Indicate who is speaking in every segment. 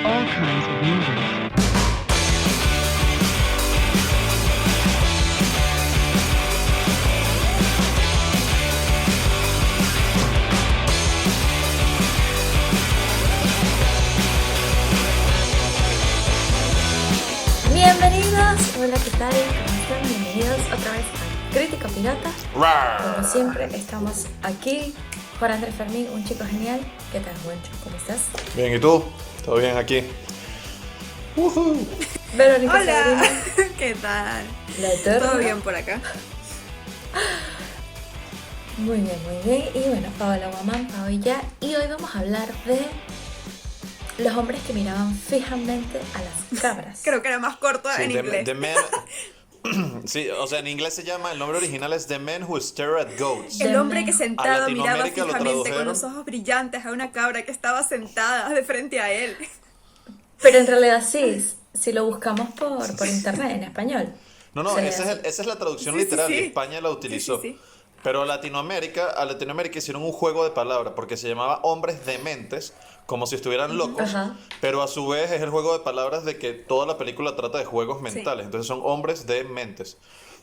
Speaker 1: all kinds of movies.
Speaker 2: Bienvenidos, hola, ¿qué tal? ¿Cómo están? Bienvenidos otra vez a Crítica Pirata. Como siempre, estamos aquí. Juan Andrés Fermín, un chico genial. ¿Qué tal, Juancho? ¿Cómo estás?
Speaker 3: Bien, ¿y tú? ¿Todo bien aquí?
Speaker 2: Verónica
Speaker 4: Hola,
Speaker 2: Sabrina,
Speaker 4: ¿qué tal?
Speaker 2: la eterna.
Speaker 4: ¿Todo bien por acá?
Speaker 2: Muy bien, muy bien. Y bueno, Paola Guamán, Paola. Y hoy vamos a hablar de los hombres que miraban fijamente a las cabras.
Speaker 4: Creo que era más corto en inglés.
Speaker 3: The Man... Sí, o sea, en inglés se llama, el nombre original es The Men Who Stare at Goats.
Speaker 4: El hombre que
Speaker 3: A
Speaker 4: sentado miraba
Speaker 3: Latinoamérica lo
Speaker 4: fijamente con
Speaker 3: tradujeron.
Speaker 4: los ojos brillantes a una cabra que estaba sentada de frente a él.
Speaker 2: Pero en realidad sí, si lo buscamos por internet en español.
Speaker 3: No,
Speaker 2: se lee
Speaker 3: esa
Speaker 2: así.
Speaker 3: es la traducción
Speaker 4: Sí, sí,
Speaker 3: literal
Speaker 4: sí.
Speaker 3: y España la utilizó.
Speaker 4: Sí.
Speaker 3: Pero a Latinoamérica hicieron un juego de palabras porque se llamaba hombres dementes, como si estuvieran locos,
Speaker 2: Ajá.
Speaker 3: pero a su vez es el juego de palabras de que toda la película trata de juegos mentales,
Speaker 4: Sí.
Speaker 3: entonces son hombres dementes.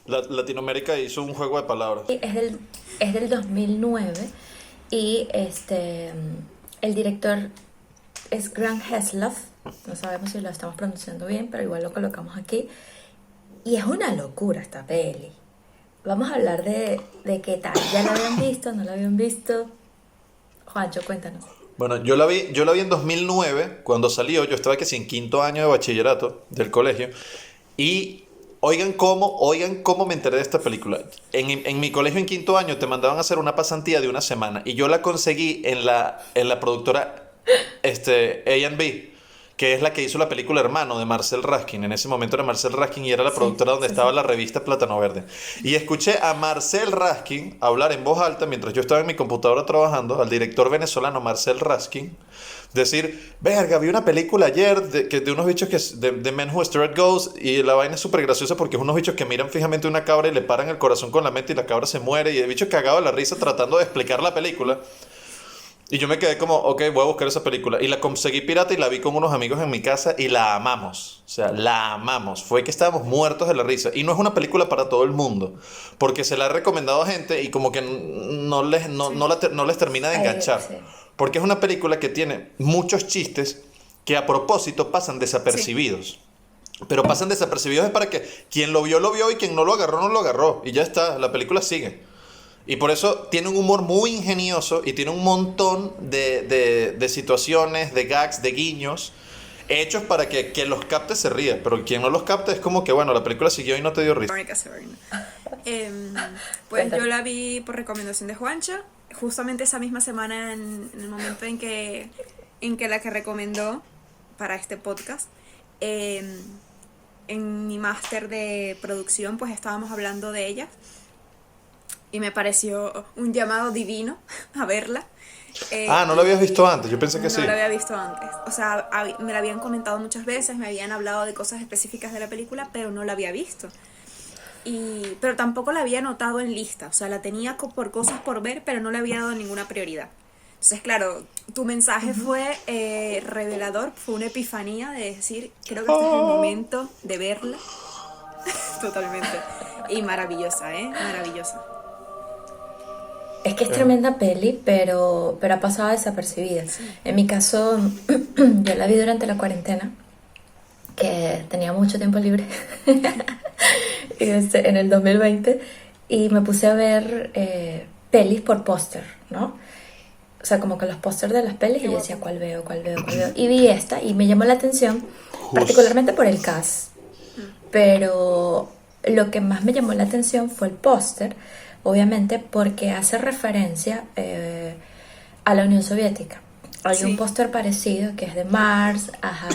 Speaker 3: Latinoamérica hizo un juego de palabras.
Speaker 2: Es del 2009 y el director es Grant Heslov. No sabemos si lo estamos pronunciando bien, pero igual lo colocamos aquí. Y es una locura esta peli. Vamos a hablar de qué tal. ¿Ya la habían visto? ¿No la habían visto? Juancho, cuéntanos.
Speaker 3: Bueno, yo la vi en 2009, cuando salió, yo estaba que sí, en quinto año de bachillerato del colegio, y oigan cómo me enteré de esta película. En mi colegio en quinto año te mandaban a hacer una pasantía de una semana, y yo la conseguí en la productora A&B, que es la que hizo la película Hermano de Marcel Raskin. En ese momento era Marcel Raskin y era la productora donde estaba la revista Plátano Verde. Y escuché a Marcel Raskin hablar en voz alta mientras yo estaba en mi computadora trabajando, al director venezolano Marcel Raskin, decir, verga, vi una película ayer de unos bichos que de Men Who Stare at Ghosts, y la vaina es súper graciosa porque es unos bichos que miran fijamente a una cabra y le paran el corazón con la mente y la cabra se muere, y el bicho cagado de la risa tratando de explicar la película. Y yo me quedé como, ok, voy a buscar esa película. Y la conseguí pirata y la vi con unos amigos en mi casa y la amamos. O sea, la amamos. Fue que estábamos muertos de la risa. Y no es una película para todo el mundo. Porque se la he recomendado a gente y como que no les termina de enganchar.
Speaker 2: Sí.
Speaker 3: Porque es una película que tiene muchos chistes que a propósito pasan desapercibidos. Pero pasan desapercibidos es para que quien lo vio y quien no lo agarró. Y ya está, la película sigue. Y por eso tiene un humor muy ingenioso y tiene un montón de situaciones, de gags, de guiños, hechos para que quien los capte se ría. Pero quien no los capte es como que, bueno, la película siguió y no te dio risa.
Speaker 4: Verónica Sabrina. Pues
Speaker 2: Cuéntame.
Speaker 4: yo la vi por recomendación de Juancho, justamente esa misma semana en el momento en que la que recomendó para este podcast. En mi máster de producción pues estábamos hablando de ella. Y me pareció un llamado divino a verla.
Speaker 3: ¿No la habías visto antes? Yo pensé que sí.
Speaker 4: No la había visto antes. O sea, me la habían comentado muchas veces, me habían hablado de cosas específicas de la película, pero no la había visto. Pero tampoco la había anotado en lista. O sea, la tenía por cosas por ver, pero no le había dado ninguna prioridad. Entonces, claro, tu mensaje fue revelador, fue una epifanía de decir, creo que este es el momento de verla. Totalmente. Y maravillosa, maravillosa.
Speaker 2: Es que es tremenda peli, pero ha pasado desapercibida. En mi caso, yo la vi durante la cuarentena, que tenía mucho tiempo libre, en el 2020, y me puse a ver pelis por póster, ¿no? O sea, como que los pósters de las pelis, y yo decía, ¿cuál veo? Y vi esta, y me llamó la atención, particularmente por el cast. Pero lo que más me llamó la atención fue el póster, obviamente porque hace referencia a la Unión Soviética. Hay un póster parecido que es de Marx,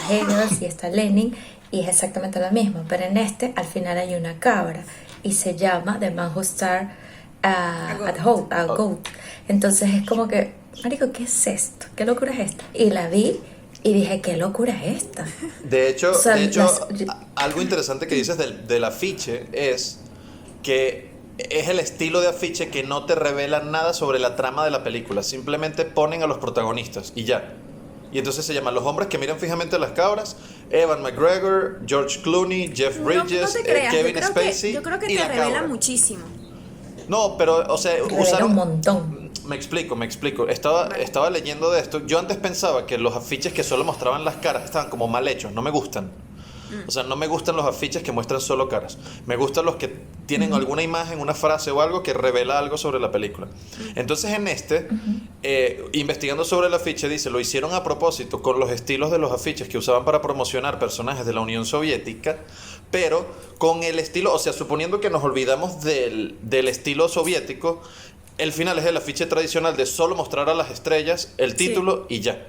Speaker 2: Engels y está Lenin, y es exactamente lo mismo, pero en este al final hay una cabra y se llama The Man Who Stare at Goat. Entonces es como que, marico, ¿qué es esto? ¿Qué locura es esta? Y la vi y dije, ¿qué locura es esta?
Speaker 3: De hecho,
Speaker 2: O sea,
Speaker 3: algo interesante que dices del afiche es que es el estilo de afiche que no te revela nada sobre la trama de la película. Simplemente ponen a los protagonistas y ya. Y entonces se llaman Los hombres que miran fijamente a las cabras, Evan McGregor, George Clooney, Jeff Bridges,
Speaker 4: No te creas,
Speaker 3: Kevin Spacey
Speaker 4: yo creo que
Speaker 3: y
Speaker 4: te
Speaker 3: la
Speaker 4: revela
Speaker 3: cabra.
Speaker 4: muchísimo.
Speaker 3: No, pero, o sea,
Speaker 2: Revela
Speaker 3: usaron...
Speaker 2: un montón.
Speaker 3: Me explico. Estaba leyendo de esto. Yo antes pensaba que los afiches que solo mostraban las caras estaban como mal hechos. No me gustan. O sea, no me gustan los afiches que muestran solo caras. Me gustan los que tienen alguna imagen, una frase o algo que revela algo sobre la película. Entonces en investigando sobre el afiche, dice, lo hicieron a propósito con los estilos de los afiches que usaban para promocionar personajes de la Unión Soviética, pero con el estilo, o sea, suponiendo que nos olvidamos del estilo soviético, el final es el afiche tradicional de solo mostrar a las estrellas, el título y ya,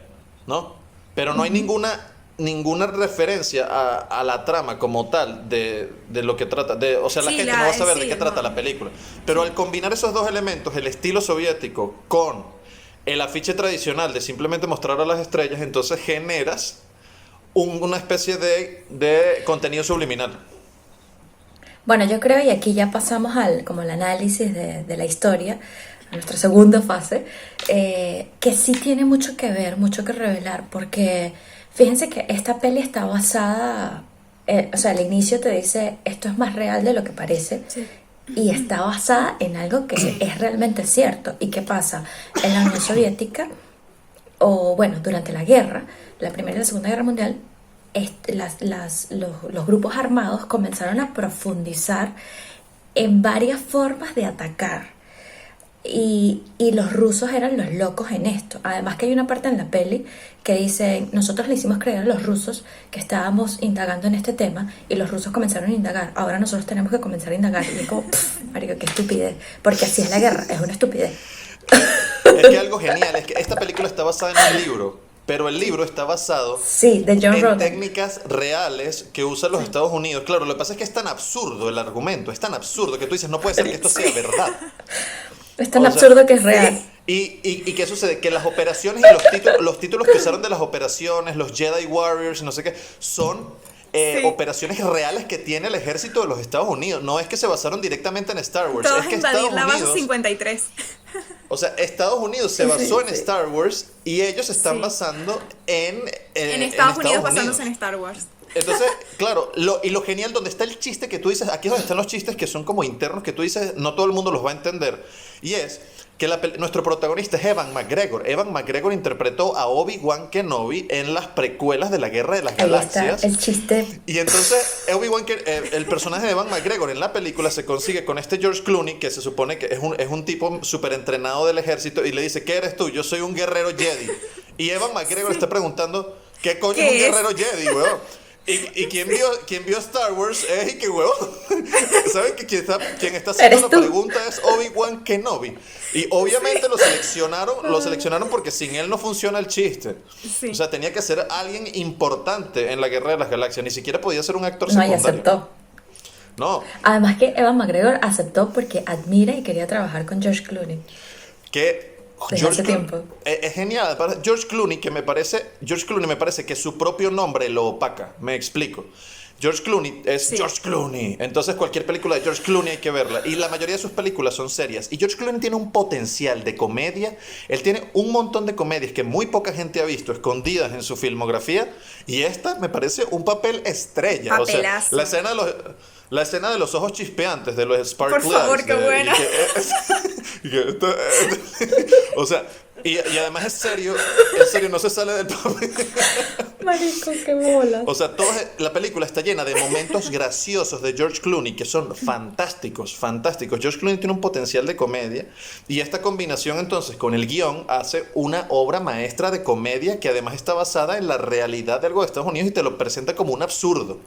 Speaker 3: ¿no? Pero no hay ninguna referencia a la trama como tal de lo que trata, o sea, la
Speaker 4: Sí,
Speaker 3: gente no va a saber
Speaker 4: sí,
Speaker 3: de qué trata
Speaker 4: no.
Speaker 3: la película. Pero al combinar esos dos elementos, el estilo soviético con el afiche tradicional de simplemente mostrar a las estrellas, entonces generas una especie de contenido subliminal.
Speaker 2: Bueno, yo creo, y aquí ya pasamos como el análisis de la historia, a nuestra segunda fase, que sí tiene mucho que ver, mucho que revelar, porque fíjense que esta peli está basada, o sea, al inicio te dice, esto es más real de lo que parece,
Speaker 4: Sí.
Speaker 2: y está basada en algo que es realmente cierto. ¿Y qué pasa? En la Unión Soviética, o bueno, durante la guerra, la Primera y la Segunda Guerra Mundial, los grupos armados comenzaron a profundizar en varias formas de atacar. Y los rusos eran los locos en esto. Además que hay una parte en la peli que dice, nosotros le hicimos creer a los rusos que estábamos indagando en este tema y los rusos comenzaron a indagar. Ahora nosotros tenemos que comenzar a indagar. Y es como, marico, qué estupidez. Porque así es la guerra, es una estupidez.
Speaker 3: Es que algo genial es que esta película está basada en un libro, pero el libro está basado
Speaker 2: Sí, de John
Speaker 3: en
Speaker 2: Roden.
Speaker 3: técnicas reales que usan los Estados Unidos. Claro, lo que pasa es que es tan absurdo el argumento, es tan absurdo que tú dices, no puede ser que esto sea verdad.
Speaker 2: Es tan
Speaker 3: O sea,
Speaker 2: absurdo que es real.
Speaker 3: ¿Y qué sucede? Que las operaciones y los títulos que usaron de las operaciones, los Jedi Warriors, no sé qué, son operaciones reales que tiene el ejército de los Estados Unidos. No es que se basaron directamente en Star Wars,
Speaker 4: Todos
Speaker 3: es que
Speaker 4: invadir
Speaker 3: Estados
Speaker 4: la base
Speaker 3: Unidos...
Speaker 4: 53.
Speaker 3: O sea, Estados Unidos se basó en
Speaker 2: sí.
Speaker 3: Star Wars y ellos se están
Speaker 4: Sí.
Speaker 3: basando
Speaker 4: En
Speaker 3: en
Speaker 4: Estados Unidos basándose en Star Wars.
Speaker 3: Entonces, claro, lo genial, donde está el chiste que tú dices, aquí es donde están los chistes que son como internos, que tú dices, no todo el mundo los va a entender. Y es que nuestro protagonista es Evan McGregor. Evan McGregor interpretó a Obi-Wan Kenobi en las precuelas de la Guerra de las
Speaker 2: Ahí está
Speaker 3: Galaxias.
Speaker 2: el chiste.
Speaker 3: Y entonces el personaje de Evan McGregor en la película se consigue con este George Clooney, que se supone que es un tipo súper entrenado del ejército, y le dice, ¿qué eres tú? Yo soy un guerrero Jedi. Y Evan McGregor está preguntando, ¿qué coño es un
Speaker 4: ¿Qué es?
Speaker 3: guerrero Jedi, weón? Y quien vio Star Wars es, y que huevón, ¿saben que quien está haciendo
Speaker 2: ¿Eres
Speaker 3: la
Speaker 2: tú?
Speaker 3: pregunta es Obi-Wan Kenobi? Y obviamente lo seleccionaron porque sin él no funciona el chiste.
Speaker 4: Sí.
Speaker 3: O sea, tenía que ser alguien importante en la Guerra de las Galaxias, ni siquiera podía ser un actor
Speaker 2: No, y
Speaker 3: secundario.
Speaker 2: aceptó.
Speaker 3: No,
Speaker 2: Además que Evan McGregor aceptó porque admira y quería trabajar con George Clooney.
Speaker 3: que
Speaker 2: Desde hace tiempo.
Speaker 3: Es genial. George Clooney me parece que su propio nombre lo opaca. Me explico. George Clooney es
Speaker 4: Sí.
Speaker 3: George Clooney. Entonces cualquier película de George Clooney hay que verla. Y la mayoría de sus películas son serias. Y George Clooney tiene un potencial de comedia. Él tiene un montón de comedias que muy poca gente ha visto escondidas en su filmografía. Y esta me parece un papel estrella. O sea,
Speaker 4: Papelazo.
Speaker 3: la escena de los ojos chispeantes, de los sparkle
Speaker 4: Por favor,
Speaker 3: eyes,
Speaker 4: qué buena.
Speaker 3: o sea, y además es serio, no se sale del papel.
Speaker 2: Marico, qué bola.
Speaker 3: O sea, la película está llena de momentos graciosos de George Clooney que son fantásticos. George Clooney tiene un potencial de comedia y esta combinación entonces con el guión hace una obra maestra de comedia que además está basada en la realidad de algo de Estados Unidos y te lo presenta como un absurdo.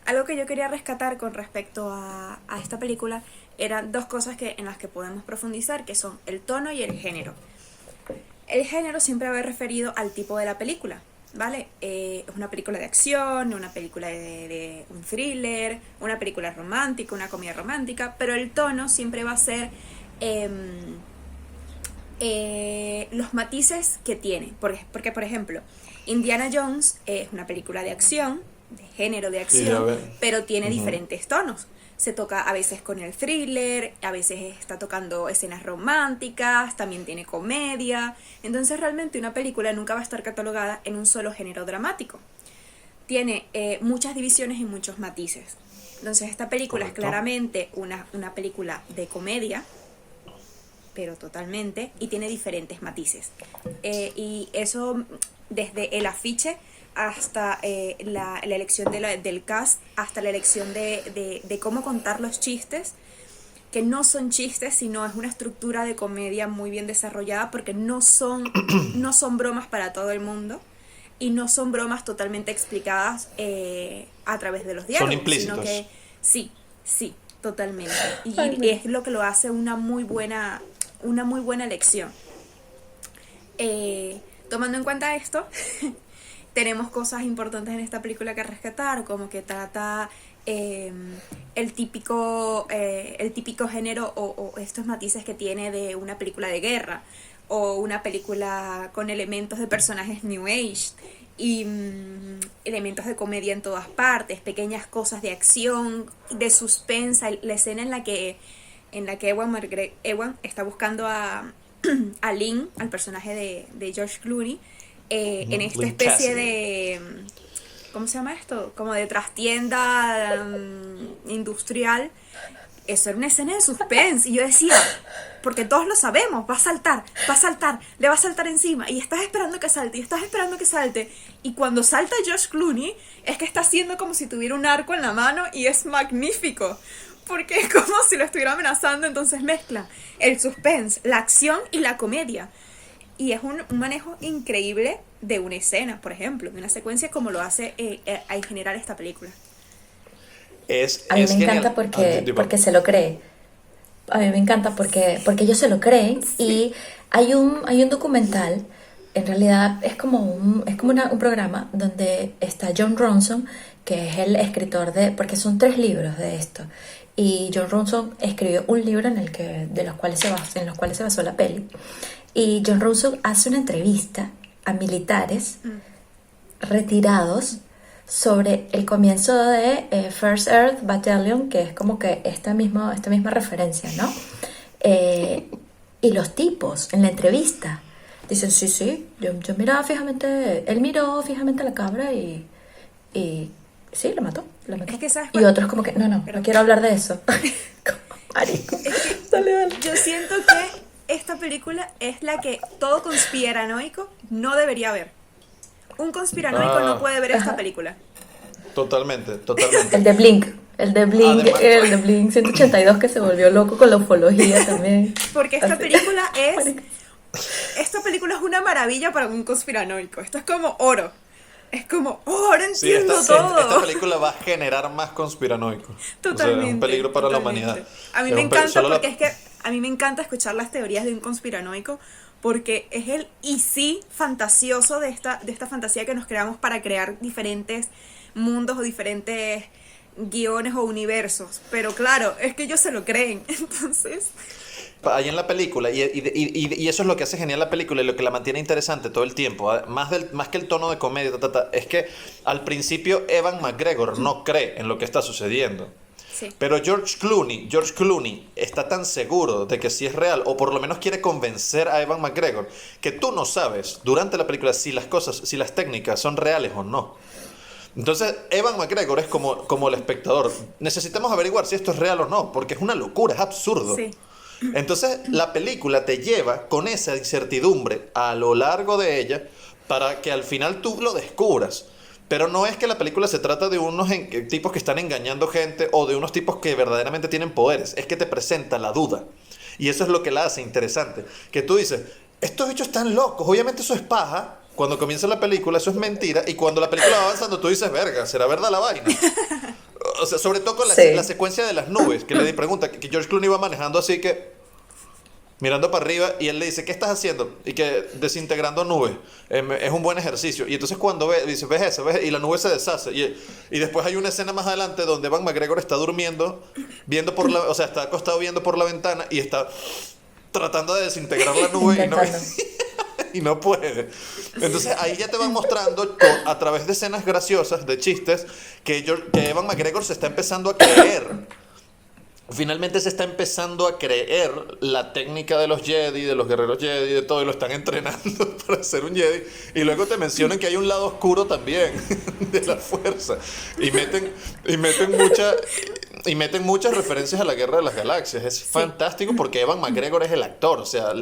Speaker 4: Algo que yo quería rescatar con respecto a esta película eran dos cosas en las que podemos profundizar, que son el tono y el género. El género siempre va referido al tipo de la película, ¿vale? Es una película de acción, una película de un thriller, una película romántica, una comedia romántica, pero el tono siempre va a ser los matices que tiene. Porque, por ejemplo, Indiana Jones es una película de acción, de género de
Speaker 3: Ya
Speaker 4: acción,
Speaker 3: ves.
Speaker 4: pero tiene diferentes tonos. se toca a veces con el thriller, a veces está tocando escenas románticas, también tiene comedia. Entonces realmente una película nunca va a estar catalogada en un solo género dramático. Tiene muchas divisiones y muchos matices. Entonces esta película
Speaker 3: Correcto.
Speaker 4: es claramente una película de comedia, pero totalmente, y tiene diferentes matices. Y eso desde el afiche hasta la elección del cast, hasta la elección de cómo contar los chistes, que no son chistes, sino es una estructura de comedia muy bien desarrollada, porque no son bromas para todo el mundo, y no son bromas totalmente explicadas a través de los diálogos.
Speaker 3: Son implícitos.
Speaker 4: Sino que sí, totalmente. Y es lo que lo hace una muy buena elección. Tomando en cuenta esto, tenemos cosas importantes en esta película que rescatar, como que trata el típico género o estos matices que tiene de una película de guerra o una película con elementos de personajes New Age y elementos de comedia en todas partes, pequeñas cosas de acción, de suspensa, la escena en la que Ewan está buscando a Lynn, al personaje de George Clooney, en esta
Speaker 3: Lynn
Speaker 4: especie
Speaker 3: Cassidy.
Speaker 4: de, ¿cómo se llama esto? Como de trastienda industrial. Eso era una escena de suspense, y yo decía, porque todos lo sabemos, va a saltar, le va a saltar encima, y estás esperando que salte, y cuando salta George Clooney, es que está haciendo como si tuviera un arco en la mano, y es magnífico, porque es como si lo estuviera amenazando. Entonces mezcla el suspense, la acción y la comedia, y es un manejo increíble de una escena, por ejemplo, de una secuencia, como lo hace en general esta película.
Speaker 2: A mí me
Speaker 3: genial.
Speaker 2: encanta porque se lo cree. A mí me encanta porque ellos se lo creen. Y hay un documental, en realidad es como un programa donde está John Ronson, que es el escritor porque son 3 libros de esto. Y John Ronson escribió un libro en los cuales se basó la peli. Y John Ronson hace una entrevista a militares retirados sobre el comienzo de First Earth Battalion, que es como que esta misma referencia, ¿no? Y los tipos en la entrevista dicen, sí, yo miraba fijamente, él miró fijamente a la cabra y sí, la mató.
Speaker 4: Es que, ¿sabes
Speaker 2: Y
Speaker 4: cuál?
Speaker 2: otros como que, no quiero hablar de eso. Como, marico. Dale.
Speaker 4: Yo siento que esta película es la que todo conspiranoico no debería ver. Un conspiranoico no puede ver esta película.
Speaker 3: Totalmente.
Speaker 2: El de Blink. El de Blink,
Speaker 3: Además,
Speaker 2: el de Blink 182, que se volvió loco con la ufología también.
Speaker 4: Porque esta
Speaker 2: Así.
Speaker 4: película es una maravilla para un conspiranoico. Esto es como oro. Es como, ahora
Speaker 3: Sí,
Speaker 4: entiendo
Speaker 3: esta
Speaker 4: todo.
Speaker 3: película va a generar más conspiranoicos.
Speaker 4: Totalmente.
Speaker 3: O sea, es un peligro para
Speaker 4: totalmente.
Speaker 3: la humanidad.
Speaker 4: A mí
Speaker 3: Es
Speaker 4: me
Speaker 3: un
Speaker 4: encanta
Speaker 3: solo
Speaker 4: porque es que a mí me encanta escuchar las teorías de un conspiranoico, porque es el y sí fantasioso de esta fantasía que nos creamos para crear diferentes mundos o diferentes guiones o universos. Pero claro, es que ellos se lo creen. Entonces,
Speaker 3: Ahí en la película, y eso es lo que hace genial la película y lo que la mantiene interesante todo el tiempo, más que el tono de comedia, es que al principio Ewan McGregor no cree en lo que está sucediendo.
Speaker 4: sí.
Speaker 3: Pero George Clooney está tan seguro de que sí es real, o por lo menos quiere convencer a Ewan McGregor, que tú no sabes durante la película si las técnicas son reales o no. Entonces, Ewan McGregor es como el espectador. Necesitamos averiguar si esto es real o no, porque es una locura, es absurdo.
Speaker 4: Sí.
Speaker 3: Entonces, la película te lleva con esa incertidumbre a lo largo de ella para que al final tú lo descubras. Pero no es que la película se trata de unos tipos que están engañando gente o de unos tipos que verdaderamente tienen poderes. Es que te presenta la duda. Y eso es lo que la hace interesante. Que tú dices, estos bichos están locos. Obviamente eso es paja. Cuando comienza la película eso es mentira. Y cuando la película va avanzando tú dices, verga, ¿será verdad la vaina? O sea, sobre todo con la secuencia de las nubes. Que le pregunta que George Clooney va manejando así que mirando para arriba y él le dice, ¿qué estás haciendo? Y que desintegrando nubes, es un buen ejercicio. Y entonces cuando dice, ¿ves eso? ¿Ves? Y la nube se deshace. Y después hay una escena más adelante donde Ewan McGregor está durmiendo, está acostado viendo por la ventana y está tratando de desintegrar la nube y no puede. Entonces ahí ya te van mostrando a través de escenas graciosas, de chistes, que Ewan McGregor se está empezando a creer finalmente se está empezando a creer la técnica de los Jedi, de los guerreros Jedi, de todo, y lo están entrenando para ser un Jedi. Y luego te mencionan que hay un lado oscuro también de la fuerza. Y meten muchas referencias a la Guerra de las Galaxias. Es fantástico porque Ewan McGregor es el actor. O sea,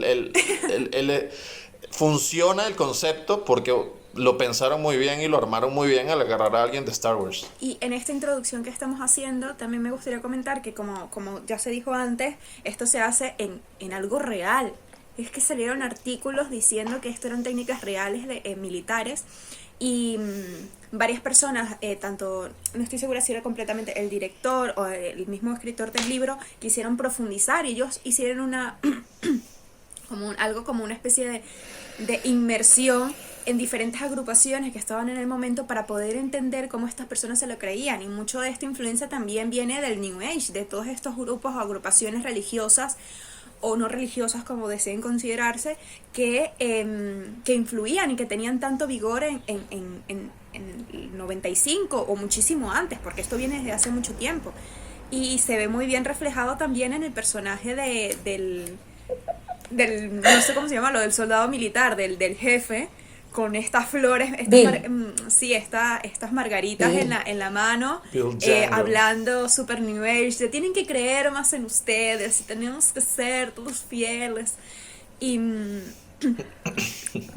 Speaker 3: funciona el concepto porque lo pensaron muy bien y lo armaron muy bien al agarrar a alguien de Star Wars.
Speaker 4: Y en esta introducción que estamos haciendo, también me gustaría comentar que como ya se dijo antes, esto se hace en algo real. Es que salieron artículos diciendo que esto eran técnicas reales de militares y varias personas, tanto, no estoy segura si era completamente el director o el mismo escritor del libro, quisieron profundizar y ellos hicieron algo como una especie de inmersión en diferentes agrupaciones que estaban en el momento para poder entender cómo estas personas se lo creían, y mucho de esta influencia también viene del New Age, de todos estos grupos o agrupaciones religiosas o no religiosas como deseen considerarse, que influían y que tenían tanto vigor en el 95 o muchísimo antes, porque esto viene desde hace mucho tiempo, y se ve muy bien reflejado también en el personaje del no sé cómo se llama, lo del soldado militar, del jefe, con estas flores, estas margaritas en la mano, hablando super New Age, de tienen que creer más en ustedes, tenemos que ser todos fieles. Y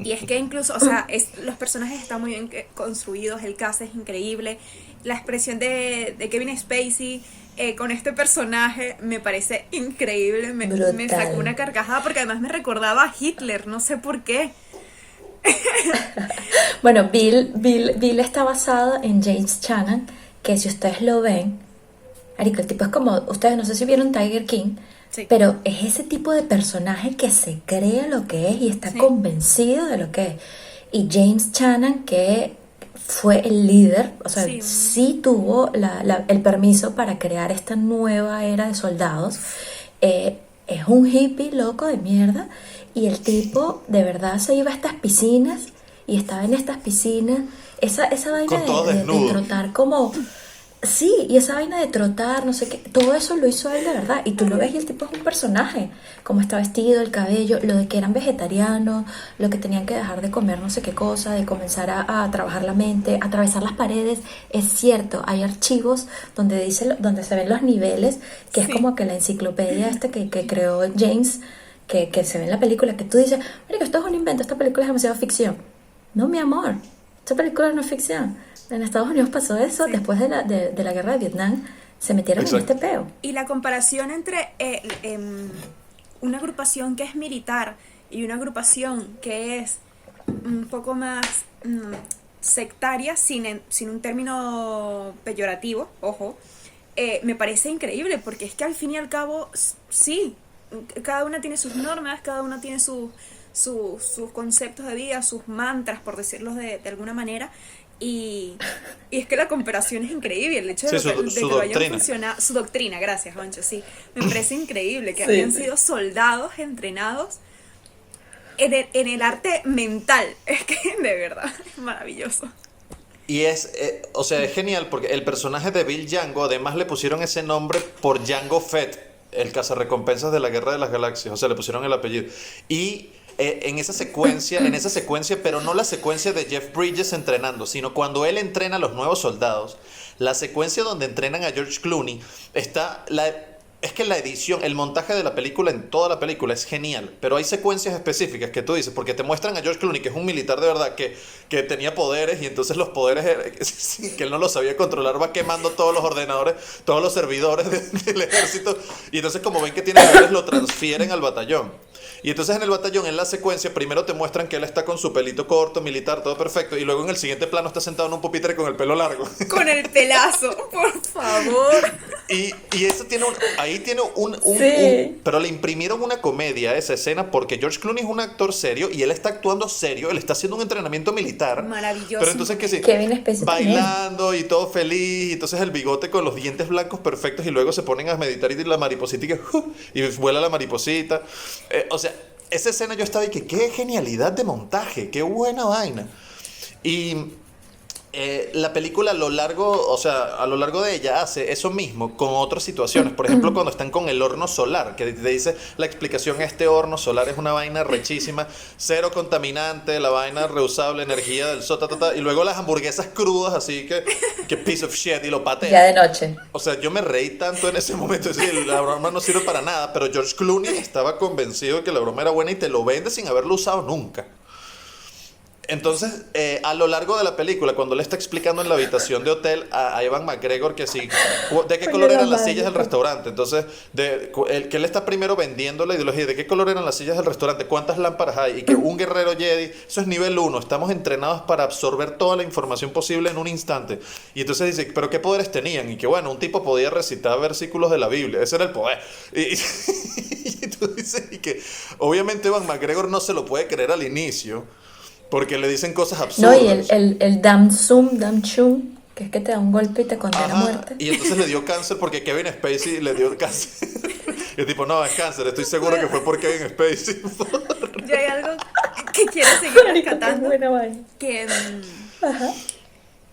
Speaker 4: es que incluso, o sea, los personajes están muy bien construidos, el cast es increíble, la expresión de Kevin Spacey con este personaje me parece increíble, me sacó una carcajada porque además me recordaba a Hitler, no sé por qué.
Speaker 2: Bueno, Bill está basado en James Caan, que si ustedes lo ven, marico, el tipo es como, ustedes no sé si vieron Tiger King, sí, pero es ese tipo de personaje que se cree lo que es y está convencido de lo que es. Y James Caan, que fue el líder, o sea, sí tuvo el permiso para crear esta nueva era de soldados. Es un hippie loco de mierda, y el tipo de verdad se iba a estas piscinas y estaba en estas piscinas, esa vaina de trotar como... Sí, y esa vaina de trotar, no sé qué, todo eso lo hizo él de verdad, y tú lo ves y el tipo es un personaje, como está vestido, el cabello, lo de que eran vegetarianos, lo que tenían que dejar de comer no sé qué cosa, de comenzar a trabajar la mente, atravesar las paredes. Es cierto, hay archivos donde se ven los niveles, que es como que la enciclopedia que creó James, que se ve en la película, que tú dices, marico, esto es un invento, esta película es demasiado ficción. No, mi amor, esta película no es ficción. En Estados Unidos pasó eso, después de la guerra de Vietnam, se metieron en este peo.
Speaker 4: Y la comparación entre una agrupación que es militar y una agrupación que es un poco más sectaria, sin un término peyorativo, ojo, me parece increíble, porque es que al fin y al cabo, sí, cada una tiene sus normas, cada una tiene sus conceptos de vida, sus mantras, por decirlo de alguna manera. Y es que la comparación es increíble, el hecho de que lo hayan funcionado, su doctrina, gracias Juancho, sí, me parece increíble que hayan sido soldados entrenados en el arte mental, es que de verdad es maravilloso.
Speaker 3: Y es genial porque el personaje de Bill Django, además le pusieron ese nombre por Jango Fett, el cazarrecompensas de la Guerra de las Galaxias, o sea, le pusieron el apellido. Y en esa secuencia, pero no la secuencia de Jeff Bridges entrenando, sino cuando él entrena a los nuevos soldados, la secuencia donde entrenan a George Clooney, es que la edición, el montaje de la película, en toda la película, es genial, pero hay secuencias específicas que tú dices, porque te muestran a George Clooney, que es un militar de verdad, que tenía poderes, y entonces los poderes que él no los sabía controlar, va quemando todos los ordenadores, todos los servidores del ejército, y entonces como ven que tiene poderes, lo transfieren al batallón. Y entonces en el batallón, en la secuencia, primero te muestran que él está con su pelito corto, militar, todo perfecto, y luego en el siguiente plano está sentado en un pupitre con el pelo largo. Con el
Speaker 4: pelazo, por favor.
Speaker 3: Y eso tiene pero le imprimieron una comedia a esa escena, porque George Clooney es un actor serio y él está actuando serio, él está haciendo un entrenamiento militar.
Speaker 4: Maravilloso.
Speaker 3: Pero entonces que sí, bailando y todo feliz, y entonces el bigote con los dientes blancos perfectos, y luego se ponen a meditar y la mariposita y vuela la mariposita. O sea, esa escena yo estaba y que qué genialidad de montaje, qué buena vaina. Y la película a lo largo, o sea, a lo largo de ella hace eso mismo con otras situaciones. Por ejemplo, cuando están con el horno solar, que te dice la explicación, este horno solar es una vaina rechísima, cero contaminante, la vaina reusable, energía del sol, ta, ta, ta, y luego las hamburguesas crudas, así que piece of shit, y lo
Speaker 2: Ya
Speaker 3: patea.
Speaker 2: de noche.
Speaker 3: O sea, yo me reí tanto en ese momento, es decir, la broma no sirve para nada, pero George Clooney estaba convencido de que la broma era buena y te lo vende sin haberlo usado nunca. Entonces, a lo largo de la película, cuando le está explicando en la habitación de hotel a Evan McGregor que sí, de qué color eran las sillas del restaurante, entonces, que él está primero vendiendo la ideología de qué color eran las sillas del restaurante, cuántas lámparas hay, y que un guerrero Jedi, eso es nivel 1, estamos entrenados para absorber toda la información posible en un instante. Y entonces dice, ¿pero qué poderes tenían? Y que bueno, un tipo podía recitar versículos de la Biblia, ese era el poder. Y tú dices, y que obviamente Evan McGregor no se lo puede creer al inicio. Porque le dicen cosas
Speaker 2: No,
Speaker 3: absurdas.
Speaker 2: y el Dam Sum, Dam Chum, que es que te da un golpe y te condena a
Speaker 3: Ajá,
Speaker 2: muerte.
Speaker 3: y entonces le dio cáncer porque Kevin Spacey le dio cáncer. Y el tipo, no, es cáncer, estoy seguro que fue por Kevin Spacey.
Speaker 4: Yo hay algo que quiero seguir
Speaker 2: Qué
Speaker 4: rescatando,
Speaker 2: buena vaina.
Speaker 4: que
Speaker 2: Ajá.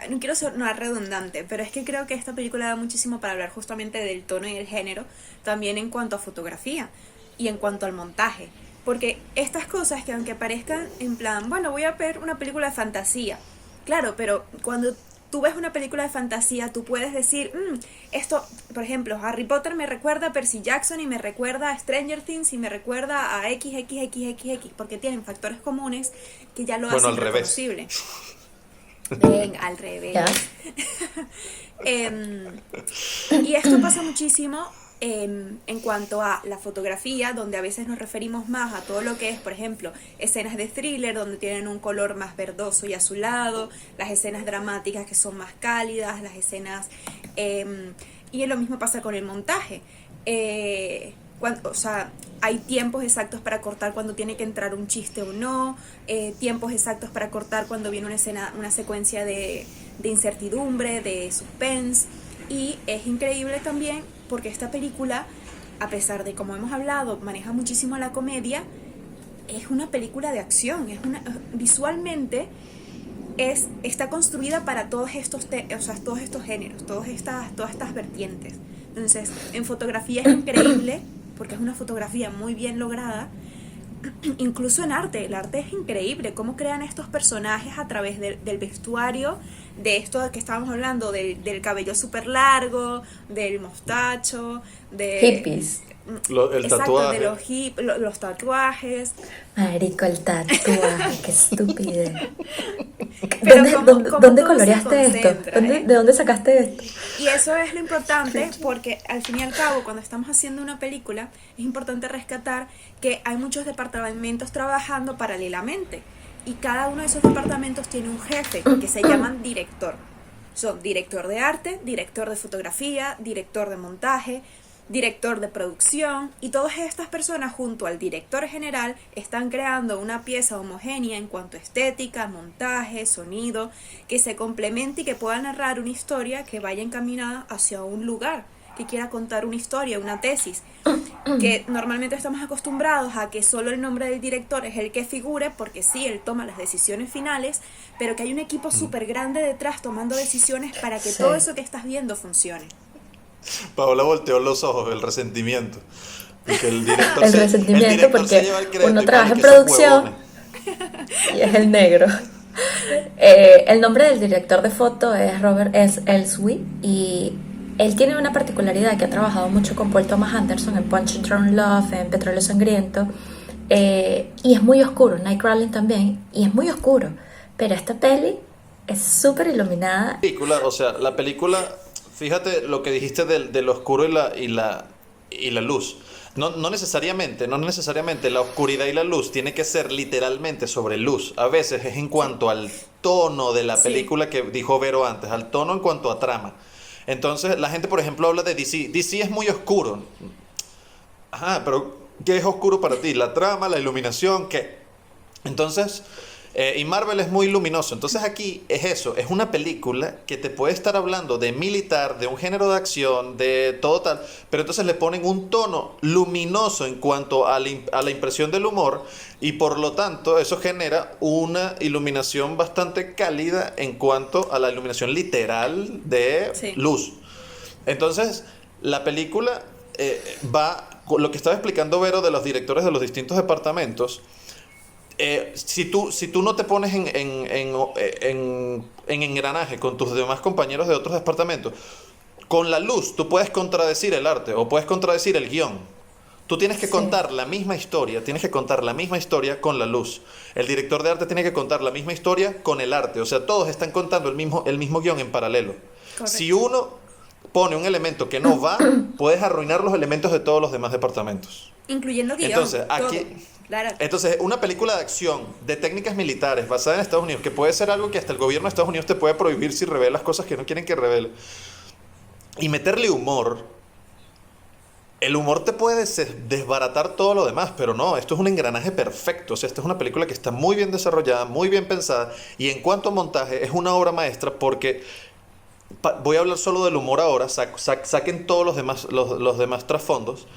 Speaker 4: no quiero sonar redundante, pero es que creo que esta película da muchísimo para hablar justamente del tono y el género, también en cuanto a fotografía y en cuanto al montaje. Porque estas cosas que aunque parezcan en plan, bueno, voy a ver una película de fantasía, claro, pero cuando tú ves una película de fantasía, tú puedes decir, esto, por ejemplo, Harry Potter me recuerda a Percy Jackson y me recuerda a Stranger Things y me recuerda a XXXXX, porque tienen factores comunes que ya lo
Speaker 3: Bueno,
Speaker 4: hacen
Speaker 3: al revés.
Speaker 4: reconocible. Ven, al revés.
Speaker 2: Ya.
Speaker 4: Y esto pasa muchísimo en cuanto a la fotografía, donde a veces nos referimos más a todo lo que es, por ejemplo, escenas de thriller, donde tienen un color más verdoso y azulado, las escenas dramáticas que son más cálidas, las escenas... y lo mismo pasa con el montaje. O sea, hay tiempos exactos para cortar cuando tiene que entrar un chiste o no, tiempos exactos para cortar cuando viene una escena, una secuencia de incertidumbre, de suspense. Y es increíble también porque esta película, a pesar de, como hemos hablado, maneja muchísimo la comedia, es una película de acción, visualmente está construida para todos estos todos estos géneros, todas estas vertientes. Entonces, en fotografía es increíble porque es una fotografía muy bien lograda. Incluso en arte, el arte es increíble, cómo crean estos personajes a través del vestuario, de esto que estábamos hablando, del cabello súper largo, del mostacho, de...
Speaker 2: Hippies.
Speaker 3: El
Speaker 4: exacto,
Speaker 3: tatuaje.
Speaker 4: de los tatuajes.
Speaker 2: Marico, el tatuaje, qué estupidez.
Speaker 4: Pero cómo
Speaker 2: ¿Dónde
Speaker 4: todo se
Speaker 2: coloreaste esto?
Speaker 4: concentra,
Speaker 2: ¿De dónde sacaste esto?
Speaker 4: Y eso es lo importante porque al fin y al cabo cuando estamos haciendo una película es importante rescatar que hay muchos departamentos trabajando paralelamente y cada uno de esos departamentos tiene un jefe que se llaman director. Son director de arte, director de fotografía, director de montaje, director de producción, y todas estas personas junto al director general están creando una pieza homogénea en cuanto a estética, montaje, sonido, que se complemente y que pueda narrar una historia que vaya encaminada hacia un lugar, que quiera contar una historia, una tesis, que normalmente estamos acostumbrados a que solo el nombre del director es el que figure, porque sí, él toma las decisiones finales, pero que hay un equipo súper grande detrás tomando decisiones para que
Speaker 2: Sí.
Speaker 4: todo eso que estás viendo funcione.
Speaker 3: Paola volteó los ojos, el resentimiento. Porque el director
Speaker 2: El
Speaker 3: se,
Speaker 2: resentimiento
Speaker 3: el director
Speaker 2: porque
Speaker 3: se lleva el crédito
Speaker 2: uno
Speaker 3: y
Speaker 2: trabaja
Speaker 3: marica,
Speaker 2: en
Speaker 3: esos
Speaker 2: producción.
Speaker 3: huevones.
Speaker 2: Y es el negro. El nombre del director de foto es Robert S. Elswit y él tiene una particularidad que ha trabajado mucho con Paul Thomas Anderson en Punch and Drunk Love, en Petróleo Sangriento, y es muy oscuro, Nightcrawling también, y es muy oscuro, pero esta peli es súper iluminada.
Speaker 3: O sea, la película, fíjate lo que dijiste del oscuro y la luz. No necesariamente la oscuridad y la luz tiene que ser literalmente sobre luz. A veces es en cuanto al tono de la
Speaker 4: Sí.
Speaker 3: película que dijo Vero antes, al tono en cuanto a trama. Entonces, la gente, por ejemplo, habla de DC. DC es muy oscuro. Ajá, pero ¿qué es oscuro para ti? ¿La trama, la iluminación, qué? Entonces, Y Marvel es muy luminoso. Entonces aquí es eso, es una película que te puede estar hablando de militar, de un género de acción, de todo tal, pero entonces le ponen un tono luminoso en cuanto a la impresión del humor y por lo tanto eso genera una iluminación bastante cálida en cuanto a la iluminación literal de
Speaker 4: Sí.
Speaker 3: luz. Entonces, la película lo que estaba explicando Vero de los directores de los distintos departamentos. Si tú no te pones en engranaje con tus demás compañeros de otros departamentos, con la luz tú puedes contradecir el arte o puedes contradecir el guión. Tú tienes que
Speaker 2: Sí.
Speaker 3: contar la misma historia, tienes que contar la misma historia con la luz. El director de arte tiene que contar la misma historia con el arte. O sea, todos están contando el mismo guión en paralelo.
Speaker 4: Correcto.
Speaker 3: Si uno pone un elemento que no va, puedes arruinar los elementos de todos los demás departamentos.
Speaker 4: Incluyendo guión.
Speaker 3: Entonces, aquí,
Speaker 4: todo. Claro.
Speaker 3: entonces, una película de acción, de técnicas militares, basada en Estados Unidos, que puede ser algo que hasta el gobierno de Estados Unidos te puede prohibir si revelas cosas que no quieren que revele, y meterle humor, el humor te puede desbaratar todo lo demás, pero no, esto es un engranaje perfecto. O sea, esta es una película que está muy bien desarrollada, muy bien pensada, y en cuanto a montaje, es una obra maestra porque voy a hablar solo del humor ahora, saquen todos los demás trasfondos.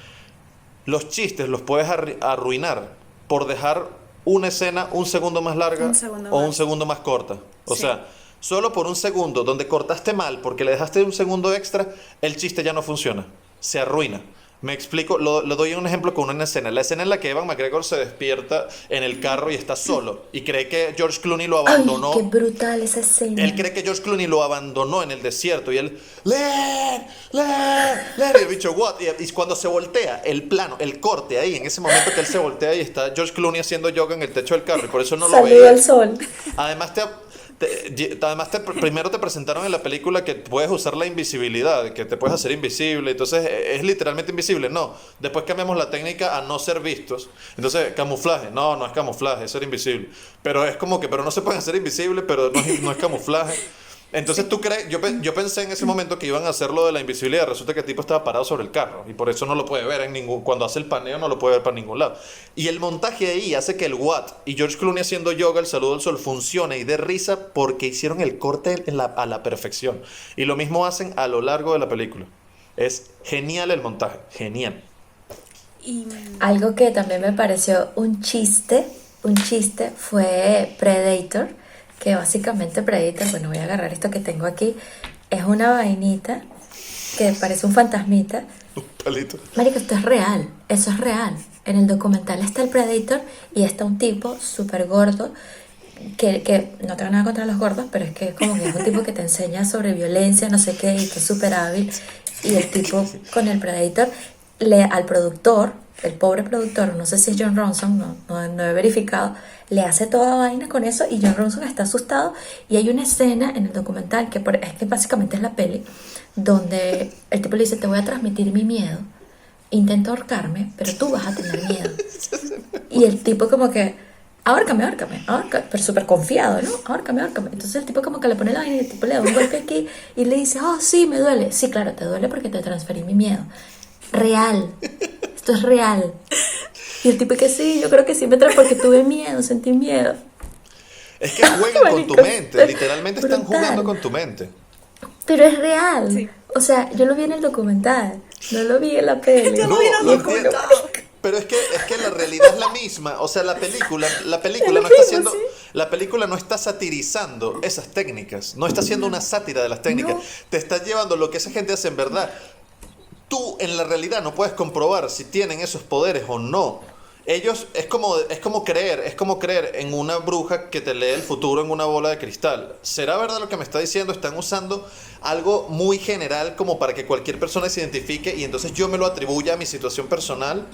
Speaker 3: Los chistes los puedes arruinar por dejar una escena un segundo más larga
Speaker 4: Un segundo
Speaker 3: o
Speaker 4: más.
Speaker 3: un segundo más corta. O
Speaker 4: Sí.
Speaker 3: sea, solo por un segundo donde cortaste mal porque le dejaste un segundo extra, el chiste ya no funciona, se arruina. Me explico, lo doy un ejemplo con una escena. La escena en la que Evan McGregor se despierta en el carro y está solo y cree que George Clooney lo
Speaker 2: Ay,
Speaker 3: abandonó.
Speaker 2: qué brutal esa escena.
Speaker 3: Él cree que George Clooney lo abandonó en el desierto y él, Len, y el bicho, what? Y cuando se voltea, el plano, el corte ahí, en ese momento que él se voltea y está George Clooney haciendo yoga en el techo del carro y por eso no lo
Speaker 2: Saludo
Speaker 3: veía.
Speaker 2: al sol.
Speaker 3: Además primero te presentaron en la película que puedes usar la invisibilidad, que te puedes hacer invisible, entonces es literalmente invisible. No, después cambiamos la técnica a no ser vistos. Entonces, camuflaje, no es camuflaje, es ser invisible. Pero es como que, pero no se pueden hacer invisible, pero no es camuflaje. Entonces tú crees, yo pensé en ese momento que iban a hacer lo de la invisibilidad, resulta que el tipo estaba parado sobre el carro y por eso no lo puede ver cuando hace el paneo no lo puede ver para ningún lado. Y el montaje ahí hace que el Watt y George Clooney haciendo yoga, el saludo al sol, funcione y dé risa porque hicieron el corte a la perfección. Y lo mismo hacen a lo largo de la película. Es genial el montaje, genial.
Speaker 4: Y
Speaker 2: Algo que también me pareció un chiste fue Predator, que básicamente Predator, bueno, voy a agarrar esto que tengo aquí, es una vainita que parece un fantasmita.
Speaker 3: Un palito.
Speaker 2: Marico, esto es real, eso es real. En el documental está el Predator y está un tipo súper gordo que no tengo nada contra los gordos, pero es que como que es un tipo que te enseña sobre violencia, no sé qué, y que es súper hábil. Y el tipo con el Predator, al productor, el pobre productor, no sé si es John Ronson, no he verificado, le hace toda vaina con eso y John Ronson está asustado. Y hay una escena en el documental es que básicamente es la peli, donde el tipo le dice: te voy a transmitir mi miedo, intento ahorcarme, pero tú vas a tener miedo. Y el tipo como que: ahórcame, pero súper confiado, ¿no? Ahórcame. Entonces el tipo como que le pone la vaina y el tipo le da un golpe aquí y le dice: oh, sí, me duele. Sí, claro, te duele porque te transferí mi miedo. Real. Esto es real. Y el tipo que sí, yo creo que sí porque tuve miedo, sentí miedo.
Speaker 3: Es que juegan con tu
Speaker 2: Marico,
Speaker 3: mente,
Speaker 2: es
Speaker 3: literalmente están
Speaker 2: brutal.
Speaker 3: jugando con tu mente.
Speaker 2: Pero es real.
Speaker 4: Sí.
Speaker 2: O sea, yo lo vi en el documental, no lo vi en la peli.
Speaker 4: Yo lo vi en el
Speaker 3: lo
Speaker 4: documental.
Speaker 3: entiendo. Pero es que la realidad es la misma. O sea, la película
Speaker 2: Es
Speaker 3: no
Speaker 2: lo
Speaker 3: está
Speaker 2: mismo,
Speaker 3: haciendo,
Speaker 2: sí.
Speaker 3: la película no está satirizando esas técnicas, no está haciendo una sátira de las técnicas.
Speaker 4: No.
Speaker 3: Te está llevando lo que esa gente hace en verdad. Tú en la realidad no puedes comprobar si tienen esos poderes o no. Ellos es como creer en una bruja que te lee el futuro en una bola de cristal. ¿Será verdad lo que me está diciendo? Están usando algo muy general como para que cualquier persona se identifique y entonces yo me lo atribuya a mi situación personal.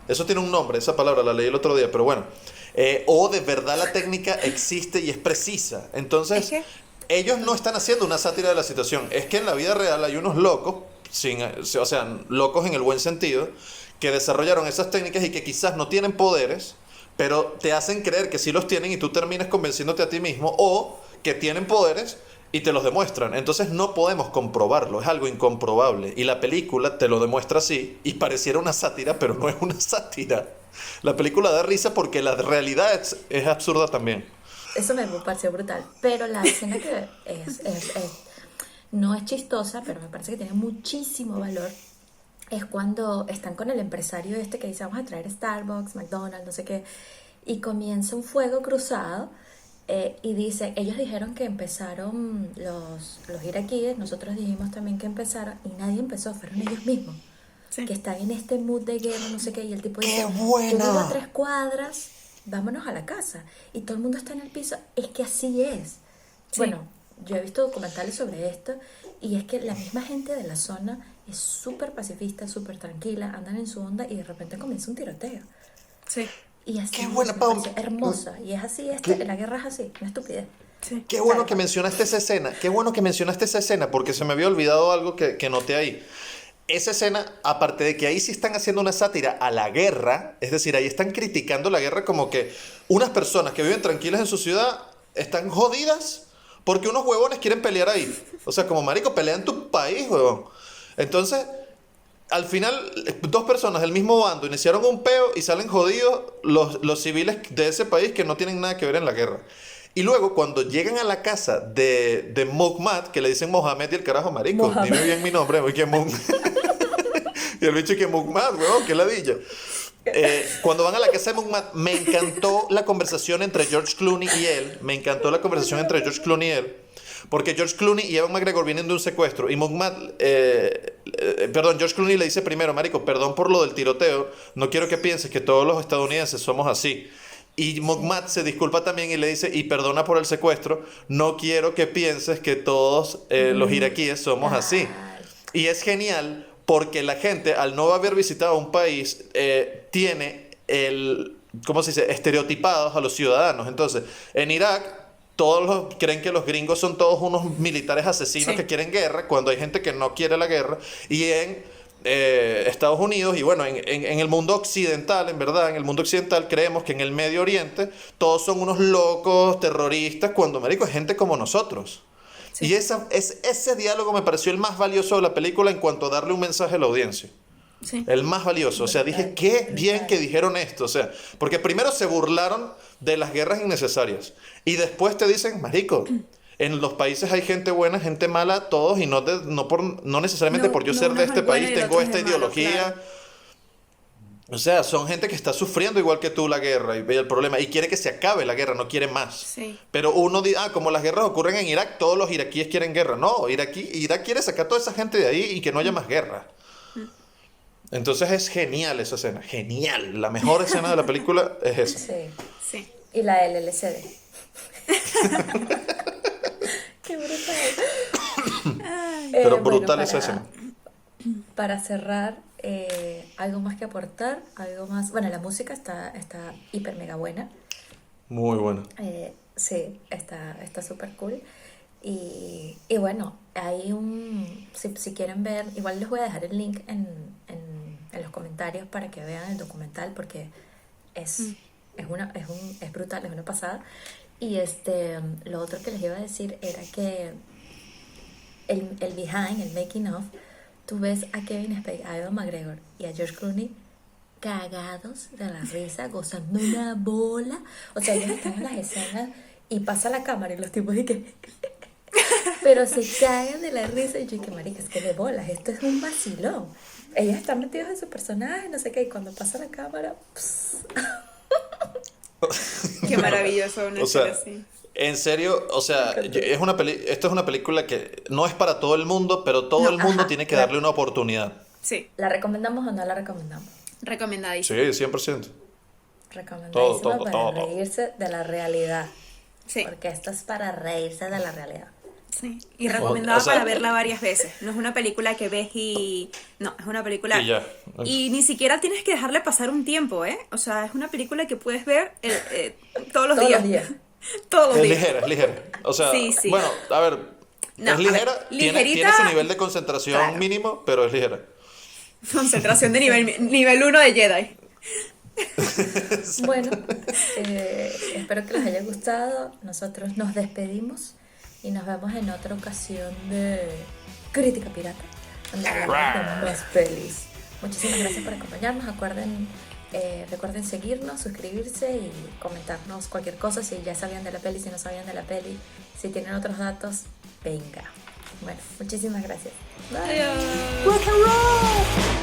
Speaker 3: Eso tiene un nombre, esa palabra la leí el otro día, pero bueno. O de verdad la técnica existe y es precisa. Entonces,
Speaker 4: Es que-
Speaker 3: ellos no están haciendo una sátira de la situación. Es que en la vida real hay unos locos, o sea, locos en el buen sentido, que desarrollaron esas técnicas y que quizás no tienen poderes, pero te hacen creer que sí los tienen y tú terminas convenciéndote a ti mismo, o que tienen poderes y te los demuestran. Entonces no podemos comprobarlo, es algo incomprobable. Y la película te lo demuestra así y pareciera una sátira, pero no es una sátira. La película da risa porque la realidad es absurda también.
Speaker 2: eso me pareció brutal. Pero la escena que no es chistosa, pero me parece que tiene muchísimo valor, es cuando están con el empresario este que dice vamos a traer Starbucks, McDonald's, no sé qué, y comienza un fuego cruzado. Y dice, ellos dijeron que empezaron los iraquíes, nosotros dijimos también que empezaron, y nadie empezó, fueron ellos mismos.
Speaker 4: Sí.
Speaker 2: Que están en este mood de guerra, no sé qué, y el tipo dice,
Speaker 3: ¡Qué
Speaker 2: yo
Speaker 3: buena!
Speaker 2: vivo a 3 cuadras, vámonos a la casa. Y todo el mundo está en el piso, es que así es.
Speaker 4: Sí.
Speaker 2: Bueno, yo he visto documentales sobre esto, y es que la misma gente de la zona es súper pacifista, súper tranquila, andan en su onda, y de repente comienza un tiroteo.
Speaker 4: Sí,
Speaker 2: Y así
Speaker 3: ¡Qué
Speaker 2: es,
Speaker 3: buena,
Speaker 2: me
Speaker 3: Pau!
Speaker 2: pareció hermosa, y es así,
Speaker 3: ¿Qué?
Speaker 2: la guerra es así, una estupidez.
Speaker 4: sí.
Speaker 3: Qué bueno que mencionaste esa escena. Qué bueno que mencionaste esa escena, porque se me había olvidado algo que noté ahí. Esa escena, aparte de que ahí sí están haciendo una sátira a la guerra, es decir, ahí están criticando la guerra como que unas personas que viven tranquilas en su ciudad están jodidas porque unos huevones quieren pelear ahí. O sea, como marico, pelea en tu país, huevón. Entonces, al final, dos personas del mismo bando iniciaron un peo y salen jodidos los civiles de ese país que no tienen nada que ver en la guerra. Y luego, cuando llegan a la casa de Muhammad, que le dicen Mohamed y el carajo, marico,
Speaker 2: Mohamed.
Speaker 3: dime bien mi nombre, que y el bicho que Muhammad, weón, que ladilla. Cuando van a la casa de Muhammad, me encantó la conversación entre George Clooney y él. Me encantó la conversación entre George Clooney y él. Porque George Clooney y Evan McGregor vienen de un secuestro. Y Muhammad, George Clooney le dice primero, marico, perdón por lo del tiroteo. No quiero que pienses que todos los estadounidenses somos así. Y Muhammad se disculpa también y le dice, y perdona por el secuestro. No quiero que pienses que todos los iraquíes somos así. Y es genial porque la gente, al no haber visitado un país, tiene ¿cómo se dice? Estereotipados a los ciudadanos. Entonces, en Irak, todos creen que los gringos son todos unos militares asesinos
Speaker 4: Sí.
Speaker 3: que quieren guerra, cuando hay gente que no quiere la guerra. Y en Estados Unidos, y bueno, en el mundo occidental, en verdad, en el mundo occidental creemos que en el Medio Oriente todos son unos locos terroristas, cuando, marico, es gente como nosotros.
Speaker 4: Sí.
Speaker 3: Y ese diálogo me pareció el más valioso de la película en cuanto a darle un mensaje a la audiencia.
Speaker 4: Sí.
Speaker 3: El más valioso. O sea, dije,
Speaker 2: Brutal,
Speaker 3: qué
Speaker 2: brutal.
Speaker 3: bien que dijeron esto. O sea, porque primero se burlaron de las guerras innecesarias. Y después te dicen, marico, en los países hay gente buena, gente mala, todos, y no necesariamente
Speaker 4: No,
Speaker 3: por yo
Speaker 4: no,
Speaker 3: ser
Speaker 4: uno
Speaker 3: de
Speaker 4: es
Speaker 3: este
Speaker 4: el bueno
Speaker 3: país,
Speaker 4: y el
Speaker 3: tengo
Speaker 4: otro es
Speaker 3: esta
Speaker 4: el malo,
Speaker 3: ideología.
Speaker 4: claro.
Speaker 3: O sea, son gente que está sufriendo igual que tú la guerra y ve el problema y quiere que se acabe la guerra, no quiere más.
Speaker 4: Sí.
Speaker 3: Pero uno dice, como las guerras ocurren en Irak, todos los iraquíes quieren guerra. No, Irak quiere sacar a toda esa gente de ahí y que no haya más guerra. Entonces es genial esa escena, genial. La mejor escena de la película es esa.
Speaker 2: Sí.
Speaker 4: Sí.
Speaker 2: Y la del LCD. Qué brutal.
Speaker 3: Pero
Speaker 2: Bueno,
Speaker 3: brutal esa escena.
Speaker 2: para cerrar, algo más que aportar, algo más. Bueno, la música está hiper mega buena.
Speaker 3: Muy buena.
Speaker 2: Sí, está súper cool. Y bueno, hay si quieren ver, igual les voy a dejar el link en los comentarios para que vean el documental porque es brutal, es una pasada. Y lo otro que les iba a decir era que el behind, el making of, tú ves a Kevin Spacey, a Ewan McGregor y a George Clooney cagados de la risa, gozando una bola. O sea, ellos están en las escenas y pasa la cámara y los tipos de que... Pero se cagan de la risa y yo dije, marica, es que de bolas, esto es un vacilón. Ellos están metidos en su personaje, no sé qué, y cuando pasa la cámara...
Speaker 4: Qué maravilloso una
Speaker 3: O sea,
Speaker 4: escena así.
Speaker 3: en serio, o sea, esto es una película que no es para todo el mundo, pero todo
Speaker 4: No,
Speaker 3: el mundo
Speaker 2: ajá,
Speaker 3: tiene que
Speaker 2: claro.
Speaker 3: darle una oportunidad.
Speaker 4: Sí,
Speaker 2: ¿La recomendamos o no la recomendamos?
Speaker 4: recomendadísimo.
Speaker 3: Sí, 100%.
Speaker 2: Recomendadísima
Speaker 3: Todo,
Speaker 2: para
Speaker 3: todo.
Speaker 2: reírse de la realidad.
Speaker 4: Sí,
Speaker 2: Porque esto es para reírse de la realidad.
Speaker 4: sí. Y recomendada
Speaker 3: O sea,
Speaker 4: para verla varias veces. No es una película que ves y... No, es una película...
Speaker 3: Y ya.
Speaker 4: Y ni siquiera tienes que dejarle pasar un tiempo, ¿eh? O sea, es una película que puedes ver todos los
Speaker 2: Todos
Speaker 4: días.
Speaker 2: los días.
Speaker 4: Todos los
Speaker 3: Es
Speaker 4: días.
Speaker 3: ligera, es ligera. O sea,
Speaker 4: Sí, sí.
Speaker 3: bueno, a ver,
Speaker 4: No,
Speaker 3: es ligera,
Speaker 4: a ver,
Speaker 3: tiene
Speaker 4: ligerita-
Speaker 3: su nivel de concentración
Speaker 4: Claro.
Speaker 3: mínimo, pero es ligera.
Speaker 4: Concentración de nivel 1 de Jedi.
Speaker 2: Bueno, espero que les haya gustado. Nosotros nos despedimos y nos vemos en otra ocasión de Crítica Pirata, donde hablamos de más pelis. Muchísimas gracias por acompañarnos. Recuerden seguirnos, suscribirse y comentarnos cualquier cosa, si ya sabían de la peli, si no sabían de la peli, si tienen otros datos, venga. Bueno, muchísimas gracias. Bye.
Speaker 4: Adiós.
Speaker 2: Rock and roll.